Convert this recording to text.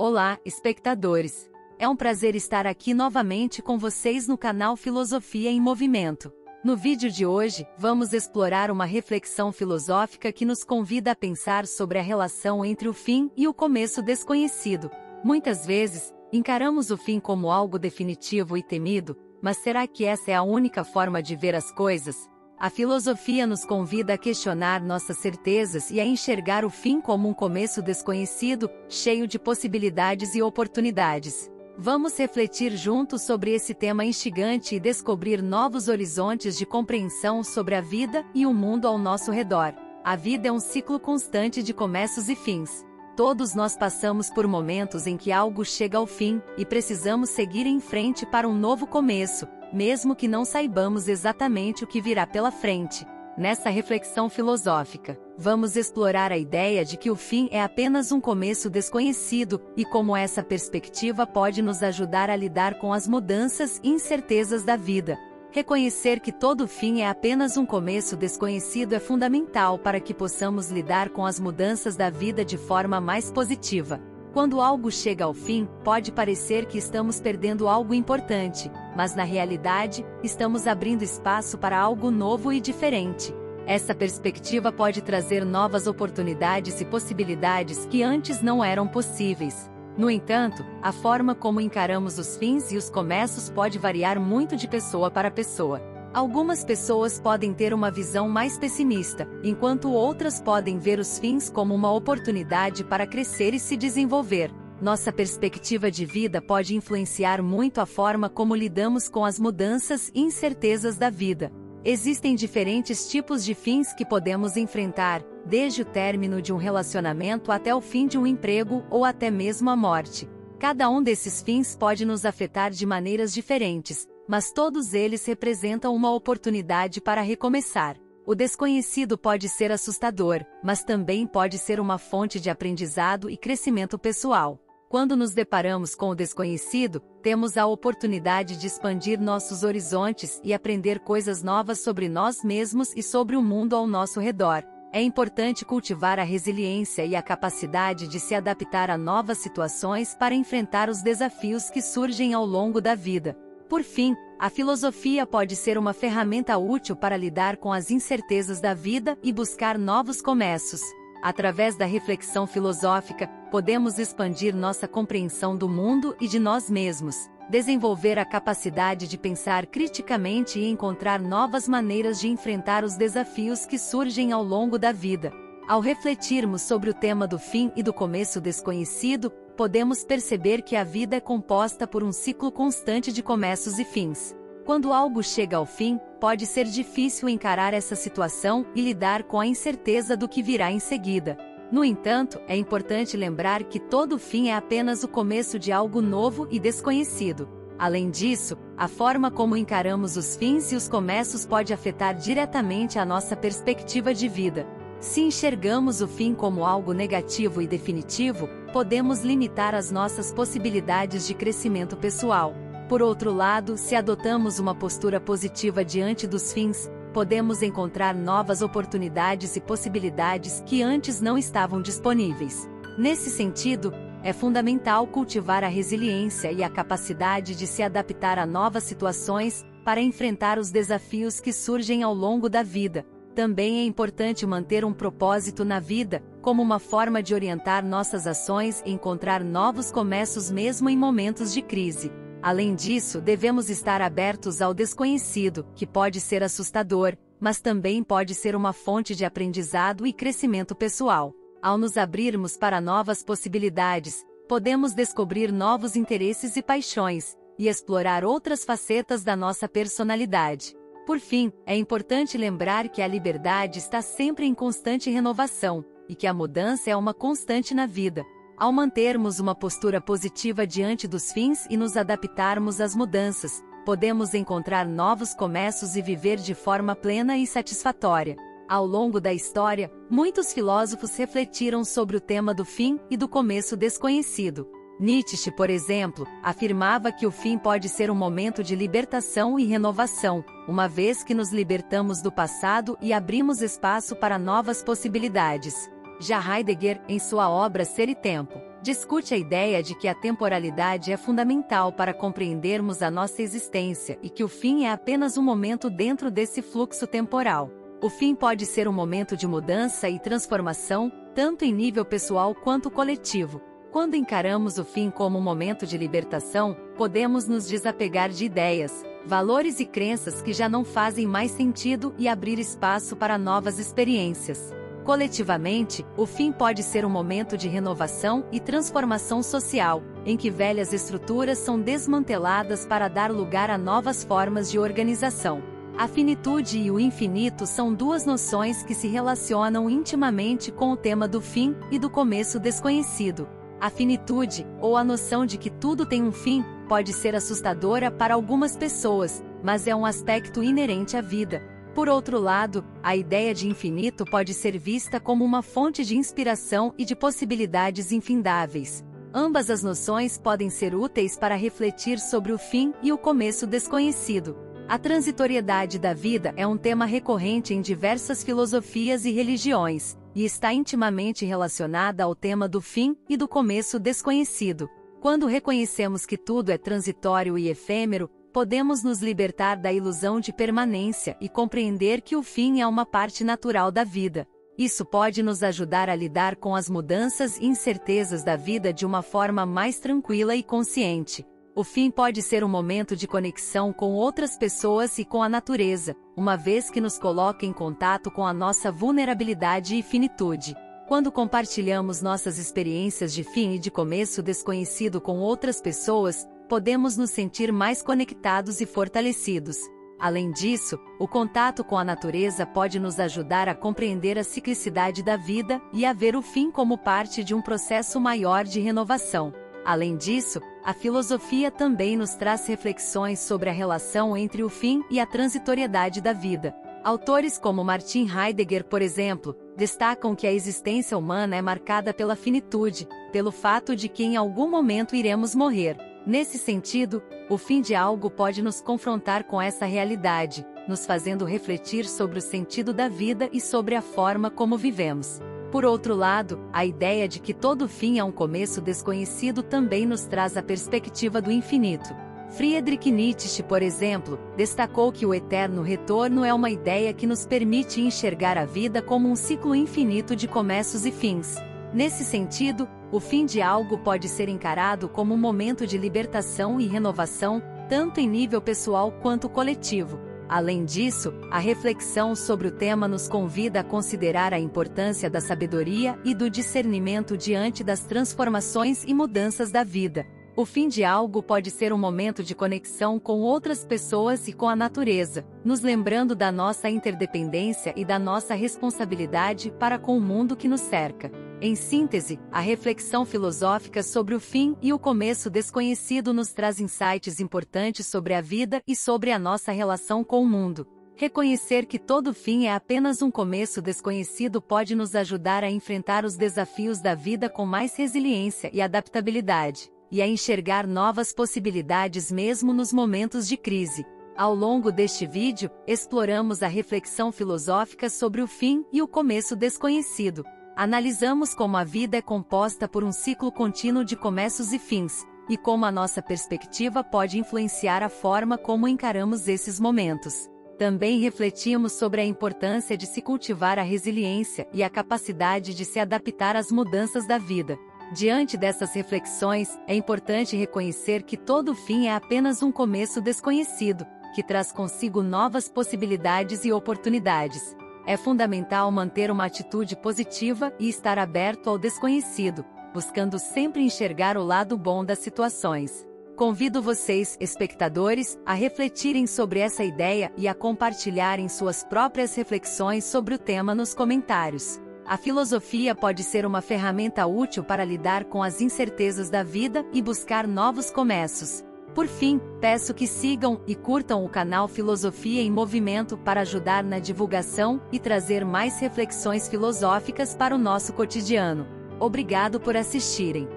Olá, espectadores! É um prazer estar aqui novamente com vocês no canal Filosofia em Movimento. No vídeo de hoje, vamos explorar uma reflexão filosófica que nos convida a pensar sobre a relação entre o fim e o começo desconhecido. Muitas vezes, encaramos o fim como algo definitivo e temido, mas será que essa é a única forma de ver as coisas? A filosofia nos convida a questionar nossas certezas e a enxergar o fim como um começo desconhecido, cheio de possibilidades e oportunidades. Vamos refletir juntos sobre esse tema instigante e descobrir novos horizontes de compreensão sobre a vida e o mundo ao nosso redor. A vida é um ciclo constante de começos e fins. Todos nós passamos por momentos em que algo chega ao fim, e precisamos seguir em frente para um novo começo, mesmo que não saibamos exatamente o que virá pela frente. Nessa reflexão filosófica, vamos explorar a ideia de que o fim é apenas um começo desconhecido, e como essa perspectiva pode nos ajudar a lidar com as mudanças e incertezas da vida. Reconhecer que todo fim é apenas um começo desconhecido é fundamental para que possamos lidar com as mudanças da vida de forma mais positiva. Quando algo chega ao fim, pode parecer que estamos perdendo algo importante, mas na realidade, estamos abrindo espaço para algo novo e diferente. Essa perspectiva pode trazer novas oportunidades e possibilidades que antes não eram possíveis. No entanto, a forma como encaramos os fins e os começos pode variar muito de pessoa para pessoa. Algumas pessoas podem ter uma visão mais pessimista, enquanto outras podem ver os fins como uma oportunidade para crescer e se desenvolver. Nossa perspectiva de vida pode influenciar muito a forma como lidamos com as mudanças e incertezas da vida. Existem diferentes tipos de fins que podemos enfrentar, desde o término de um relacionamento até o fim de um emprego ou até mesmo a morte. Cada um desses fins pode nos afetar de maneiras diferentes, mas todos eles representam uma oportunidade para recomeçar. O desconhecido pode ser assustador, mas também pode ser uma fonte de aprendizado e crescimento pessoal. Quando nos deparamos com o desconhecido, temos a oportunidade de expandir nossos horizontes e aprender coisas novas sobre nós mesmos e sobre o mundo ao nosso redor. É importante cultivar a resiliência e a capacidade de se adaptar a novas situações para enfrentar os desafios que surgem ao longo da vida. Por fim, a filosofia pode ser uma ferramenta útil para lidar com as incertezas da vida e buscar novos começos. Através da reflexão filosófica, podemos expandir nossa compreensão do mundo e de nós mesmos, desenvolver a capacidade de pensar criticamente e encontrar novas maneiras de enfrentar os desafios que surgem ao longo da vida. Ao refletirmos sobre o tema do fim e do começo desconhecido, podemos perceber que a vida é composta por um ciclo constante de começos e fins. Quando algo chega ao fim, pode ser difícil encarar essa situação e lidar com a incerteza do que virá em seguida. No entanto, é importante lembrar que todo fim é apenas o começo de algo novo e desconhecido. Além disso, a forma como encaramos os fins e os começos pode afetar diretamente a nossa perspectiva de vida. Se enxergamos o fim como algo negativo e definitivo, podemos limitar as nossas possibilidades de crescimento pessoal. Por outro lado, se adotamos uma postura positiva diante dos fins, podemos encontrar novas oportunidades e possibilidades que antes não estavam disponíveis. Nesse sentido, é fundamental cultivar a resiliência e a capacidade de se adaptar a novas situações para enfrentar os desafios que surgem ao longo da vida. Também é importante manter um propósito na vida, como uma forma de orientar nossas ações e encontrar novos começos mesmo em momentos de crise. Além disso, devemos estar abertos ao desconhecido, que pode ser assustador, mas também pode ser uma fonte de aprendizado e crescimento pessoal. Ao nos abrirmos para novas possibilidades, podemos descobrir novos interesses e paixões, e explorar outras facetas da nossa personalidade. Por fim, é importante lembrar que a liberdade está sempre em constante renovação, e que a mudança é uma constante na vida. Ao mantermos uma postura positiva diante dos fins e nos adaptarmos às mudanças, podemos encontrar novos começos e viver de forma plena e satisfatória. Ao longo da história, muitos filósofos refletiram sobre o tema do fim e do começo desconhecido. Nietzsche, por exemplo, afirmava que o fim pode ser um momento de libertação e renovação, uma vez que nos libertamos do passado e abrimos espaço para novas possibilidades. Já Heidegger, em sua obra Ser e Tempo, Discute a ideia de que a temporalidade é fundamental para compreendermos a nossa existência e que o fim é apenas um momento dentro desse fluxo temporal. O fim pode ser um momento de mudança e transformação, tanto em nível pessoal quanto coletivo. Quando encaramos o fim como um momento de libertação, podemos nos desapegar de ideias, valores e crenças que já não fazem mais sentido e abrir espaço para novas experiências. Coletivamente, o fim pode ser um momento de renovação e transformação social, em que velhas estruturas são desmanteladas para dar lugar a novas formas de organização. A finitude e o infinito são duas noções que se relacionam intimamente com o tema do fim e do começo desconhecido. A finitude, ou a noção de que tudo tem um fim, pode ser assustadora para algumas pessoas, mas é um aspecto inerente à vida. Por outro lado, a ideia de infinito pode ser vista como uma fonte de inspiração e de possibilidades infindáveis. Ambas as noções podem ser úteis para refletir sobre o fim e o começo desconhecido. A transitoriedade da vida é um tema recorrente em diversas filosofias e religiões, e está intimamente relacionada ao tema do fim e do começo desconhecido. Quando reconhecemos que tudo é transitório e efêmero, podemos nos libertar da ilusão de permanência e compreender que o fim é uma parte natural da vida. Isso pode nos ajudar a lidar com as mudanças e incertezas da vida de uma forma mais tranquila e consciente. O fim pode ser um momento de conexão com outras pessoas e com a natureza, uma vez que nos coloca em contato com a nossa vulnerabilidade e finitude. Quando compartilhamos nossas experiências de fim e de começo desconhecido com outras pessoas, podemos nos sentir mais conectados e fortalecidos. Além disso, o contato com a natureza pode nos ajudar a compreender a ciclicidade da vida e a ver o fim como parte de um processo maior de renovação. Além disso, a filosofia também nos traz reflexões sobre a relação entre o fim e a transitoriedade da vida. Autores como Martin Heidegger, por exemplo, destacam que a existência humana é marcada pela finitude, pelo fato de que em algum momento iremos morrer. Nesse sentido, o fim de algo pode nos confrontar com essa realidade, nos fazendo refletir sobre o sentido da vida e sobre a forma como vivemos. Por outro lado, a ideia de que todo fim é um começo desconhecido também nos traz a perspectiva do infinito. Friedrich Nietzsche, por exemplo, destacou que o eterno retorno é uma ideia que nos permite enxergar a vida como um ciclo infinito de começos e fins. Nesse sentido, o fim de algo pode ser encarado como um momento de libertação e renovação, tanto em nível pessoal quanto coletivo. Além disso, a reflexão sobre o tema nos convida a considerar a importância da sabedoria e do discernimento diante das transformações e mudanças da vida. O fim de algo pode ser um momento de conexão com outras pessoas e com a natureza, nos lembrando da nossa interdependência e da nossa responsabilidade para com o mundo que nos cerca. Em síntese, a reflexão filosófica sobre o fim e o começo desconhecido nos traz insights importantes sobre a vida e sobre a nossa relação com o mundo. Reconhecer que todo fim é apenas um começo desconhecido pode nos ajudar a enfrentar os desafios da vida com mais resiliência e adaptabilidade, e a enxergar novas possibilidades mesmo nos momentos de crise. Ao longo deste vídeo, exploramos a reflexão filosófica sobre o fim e o começo desconhecido. Analisamos como a vida é composta por um ciclo contínuo de começos e fins, e como a nossa perspectiva pode influenciar a forma como encaramos esses momentos. Também refletimos sobre a importância de se cultivar a resiliência e a capacidade de se adaptar às mudanças da vida. Diante dessas reflexões, é importante reconhecer que todo fim é apenas um começo desconhecido, que traz consigo novas possibilidades e oportunidades. É fundamental manter uma atitude positiva e estar aberto ao desconhecido, buscando sempre enxergar o lado bom das situações. Convido vocês, espectadores, a refletirem sobre essa ideia e a compartilharem suas próprias reflexões sobre o tema nos comentários. A filosofia pode ser uma ferramenta útil para lidar com as incertezas da vida e buscar novos começos. Por fim, peço que sigam e curtam o canal Filosofia em Movimento para ajudar na divulgação e trazer mais reflexões filosóficas para o nosso cotidiano. Obrigado por assistirem.